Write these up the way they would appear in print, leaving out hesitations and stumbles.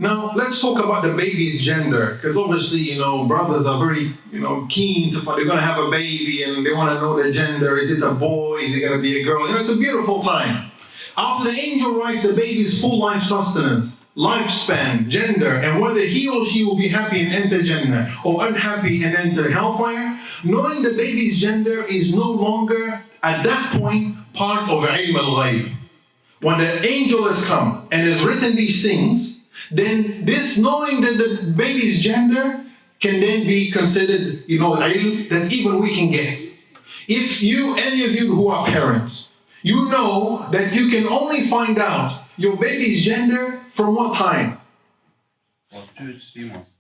Now, let's talk about the baby's gender, because obviously, brothers are very, keen to, they're going to have a baby and they want to know the gender. Is it a boy? Is it going to be a girl? It's a beautiful time. After the angel writes the baby's full life sustenance, lifespan, gender, and whether he or she will be happy and enter Jannah or unhappy and enter hellfire, knowing the baby's gender is no longer, at that point, part of ilm al-ghayb. When the angel has come and has written these things, then this knowing that the baby's gender can then be considered, ilm that even we can get. If any of you who are parents, you know that you can only find out your baby's gender from what time? 2 to 3 months.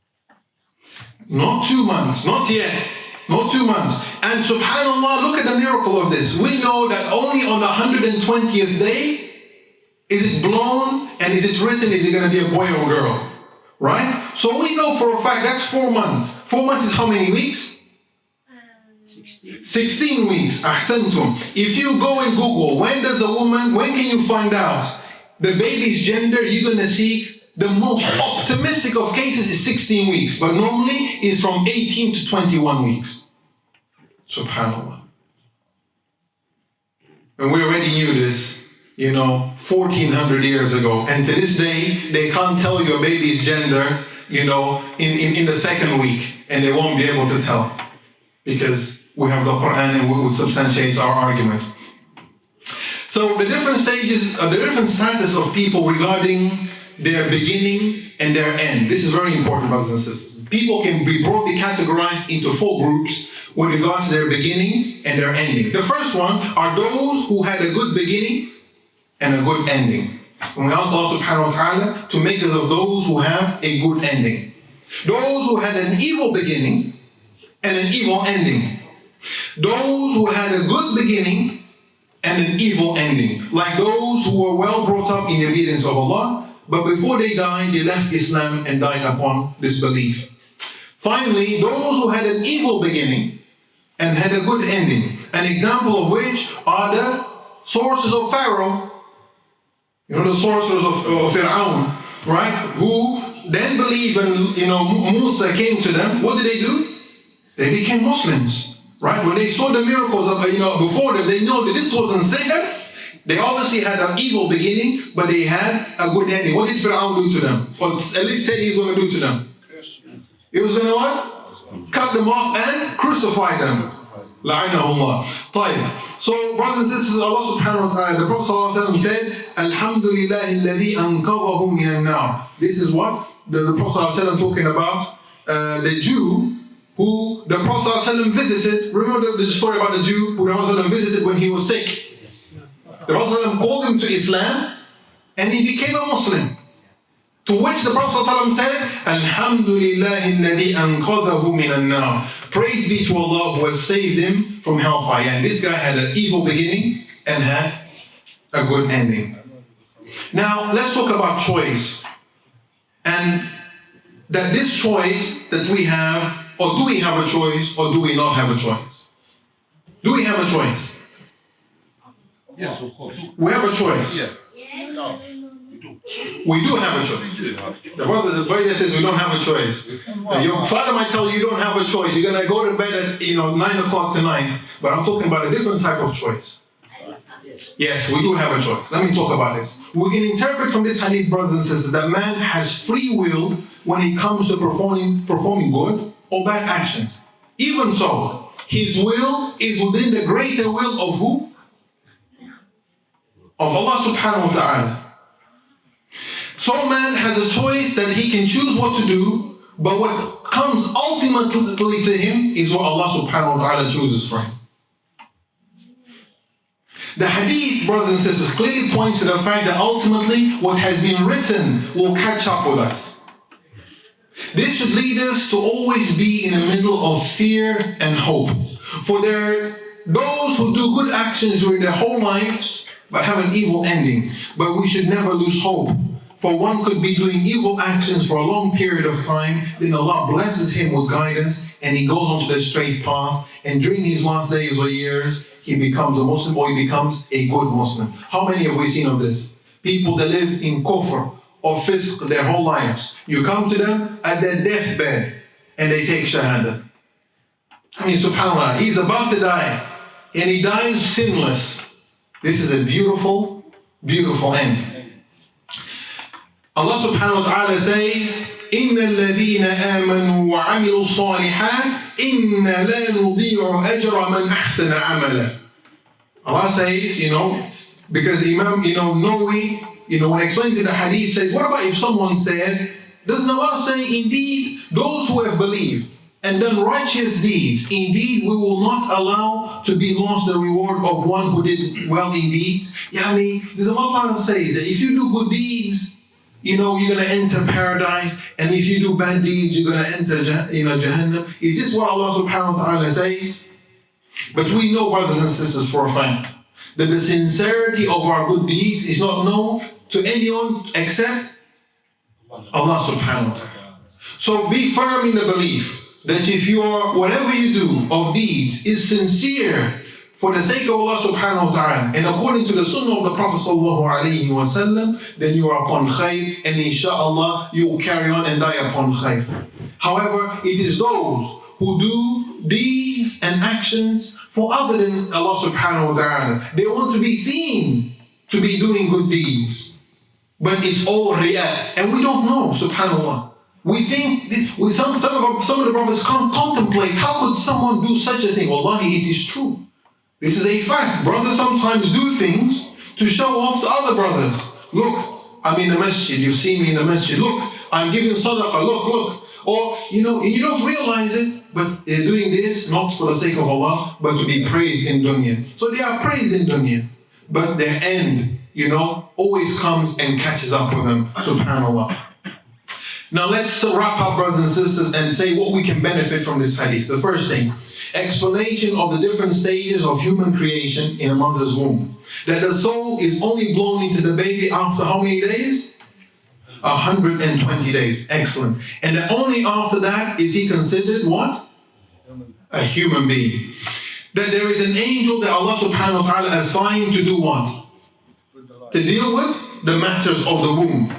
Not 2 months, not yet. Not 2 months. And subhanAllah, look at the miracle of this. We know that only on the 120th day is it blown and is it written, is it going to be a boy or a girl? Right? So we know for a fact that's 4 months. 4 months is how many weeks? 16 weeks. Ahsantum. If you go and Google, when can you find out the baby's gender, you're going to see the most optimistic of cases is 16 weeks. But normally it's from 18 to 21 weeks. SubhanAllah. And we already knew this, 1,400 years ago. And to this day, they can't tell your baby's gender, in the second week. And they won't be able to tell. Because we have the Quran and it substantiates our argument. So the different stages, the different status of people regarding their beginning and their end. This is very important, brothers and sisters. People can be broadly categorized into 4 groups with regards to their beginning and their ending. The first one are those who had a good beginning and a good ending. And we ask Allah subhanahu wa ta'ala to make us of those who have a good ending. Those who had an evil beginning and an evil ending. Those who had a good beginning and an evil ending. Like those who were well brought up in the obedience of Allah, but before they died, they left Islam and died upon disbelief. Finally, those who had an evil beginning and had a good ending. An example of which are the sources of Pharaoh. The sources of Fir'aun, right? Who then believed when Musa came to them. What did they do? They became Muslims. Right? When they saw the miracles of, before them, they know that this wasn't sihr. They obviously had an evil beginning, but they had a good ending. What did Fir'aun do to them? Or at least said he was going to do to them. He was going to what? Cut them off and crucify them. La'anahullah. طيب. So, brothers and sisters, Allah subhanahu wa ta'ala, the Prophet said, Alhamdulillahi alladhi anqadhahu minan nar. This is what the Prophet talking about the Jew who the Prophet ﷺ visited. Remember the story about the Jew who the Prophet ﷺ visited when he was sick? The Prophet ﷺ called him to Islam and he became a Muslim. To which the Prophet ﷺ said, Alhamdulillahi alladhi anqadhahu minan nar. Praise be to Allah who has saved him from hellfire. And this guy had an evil beginning and had a good ending. Now let's talk about choice. And that this choice that we have, or do we have a choice, or do we not have a choice? Do we have a choice? Yes, of course. We have a choice. Yes. We do have a choice. The brother that says we don't have a choice. Your father might tell you don't have a choice. You're gonna go to bed at 9 o'clock tonight. But I'm talking about a different type of choice. Yes, we do have a choice. Let me talk about this. We can interpret from this hadith, brothers and sisters, that man has free will when it comes to performing good or bad actions. Even so, his will is within the greater will of who? Of Allah subhanahu wa ta'ala. So man has a choice that he can choose what to do, but what comes ultimately to him is what Allah subhanahu wa ta'ala chooses for him. The hadith, brothers and sisters, clearly points to the fact that ultimately what has been written will catch up with us. This should lead us to always be in the middle of fear and hope. For there are those who do good actions during their whole lives but have an evil ending. But we should never lose hope. For one could be doing evil actions for a long period of time, then Allah blesses him with guidance and he goes onto the straight path, and during his last days or years, he becomes a Muslim or he becomes a good Muslim. How many have we seen of this? People that live in kufr of fisq their whole lives. You come to them at their deathbed and they take shahada. I mean, subhanAllah, he's about to die and he dies sinless. This is a beautiful, beautiful end. Allah subhanahu wa ta'ala says, إِنَّ الَّذِينَ آمَنُوا وَعَمِلُوا الصَّالِحَاتِ إِنَّ لَا نُضِيعُ أَجْرَ مَنْ أَحْسَنَ عَمَلًا. Allah says, because Imam, Nawawi, when explaining the Hadith, says, what about if someone said, doesn't Allah say, indeed, those who have believed and done righteous deeds, indeed, we will not allow to be lost the reward of one who did well in deeds? Does Allah says that if you do good deeds, you're going to enter paradise, and if you do bad deeds, you're going to enter Jahannam. Is this what Allah subhanahu wa ta'ala says? But we know, brothers and sisters, for a fact, that the sincerity of our good deeds is not known to anyone except Allah subhanahu wa ta'ala. So be firm in the belief that if whatever you do of deeds is sincere for the sake of Allah subhanahu wa ta'ala and according to the sunnah of the Prophet sallallahu alayhi wa sallam, then you are upon khair, and inshaAllah you will carry on and die upon khair. However, it is those who do deeds and actions for other than Allah subhanahu wa ta'ala. They want to be seen to be doing good deeds, but it's all riyah, and we don't know, subhanAllah. We think, some of the brothers can't contemplate, how could someone do such a thing? Wallahi, it is true. This is a fact. Brothers sometimes do things to show off to other brothers. Look, I'm in the masjid. You've seen me in the masjid. Look, I'm giving sadaqah. Look. Or, you don't realize it, but they're doing this not for the sake of Allah, but to be praised in dunya. So they are praised in dunya, but their end, always comes and catches up with them. Subhanallah. Now let's wrap up, brothers and sisters, and say what we can benefit from this hadith. The first thing, explanation of the different stages of human creation in a mother's womb. That the soul is only blown into the baby after how many days? 120 days. Excellent. And that only after that is he considered what? A human being. That there is an angel that Allah subhanahu wa ta'ala assigned to do what? To deal with the matters of the womb.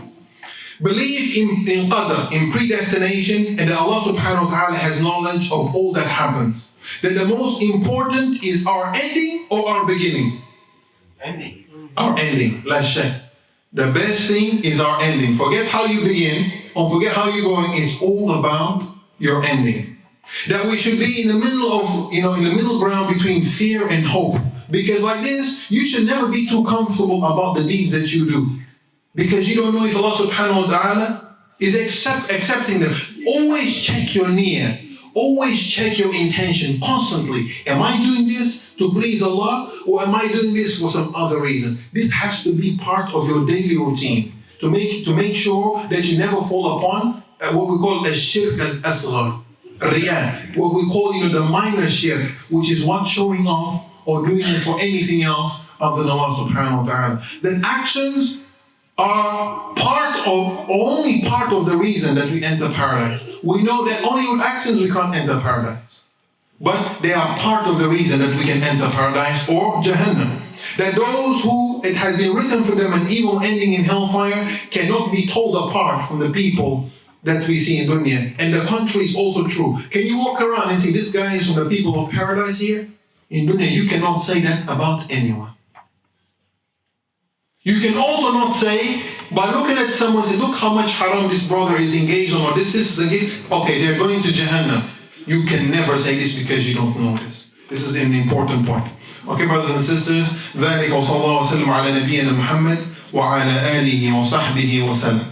Believe in qadr, in predestination, and that Allah subhanahu wa ta'ala has knowledge of all that happens. That the most important is our ending or our beginning? Ending. Our ending. La shak. The best thing is our ending. Forget how you begin or forget how you're going. It's all about your ending. That we should be in the middle of, in the middle ground between fear and hope. Because like this, you should never be too comfortable about the deeds that you do. Because you don't know if Allah subhanahu wa ta'ala is accepting them. Always check your niyyah. Always check your intention constantly. Am I doing this to please Allah, or am I doing this for some other reason? This has to be part of your daily routine to make sure that you never fall upon what we call a shirk al-asghar, riyah, what we call the minor shirk, which is what showing off or doing it for anything else other than Allah subhanahu wa ta'ala. Then actions are only part of the reason that we enter paradise. We know that only with actions we can't enter paradise. But they are part of the reason that we can enter paradise or Jahannam. That those who it has been written for them an evil ending in hellfire cannot be told apart from the people that we see in dunya. And the contrary is also true. Can you walk around and say, this guy is from the people of paradise here? In dunya, you cannot say that about anyone. You can also not say, by looking at someone, say, look how much haram this brother is engaged on, or this is engaged. Okay, they're going to Jahannam. You can never say this because you don't know this. This is an important point. Okay, brothers and sisters, ذلك وصلى الله وسلم على نبينا محمد وعلى آله وصحبه وسلم.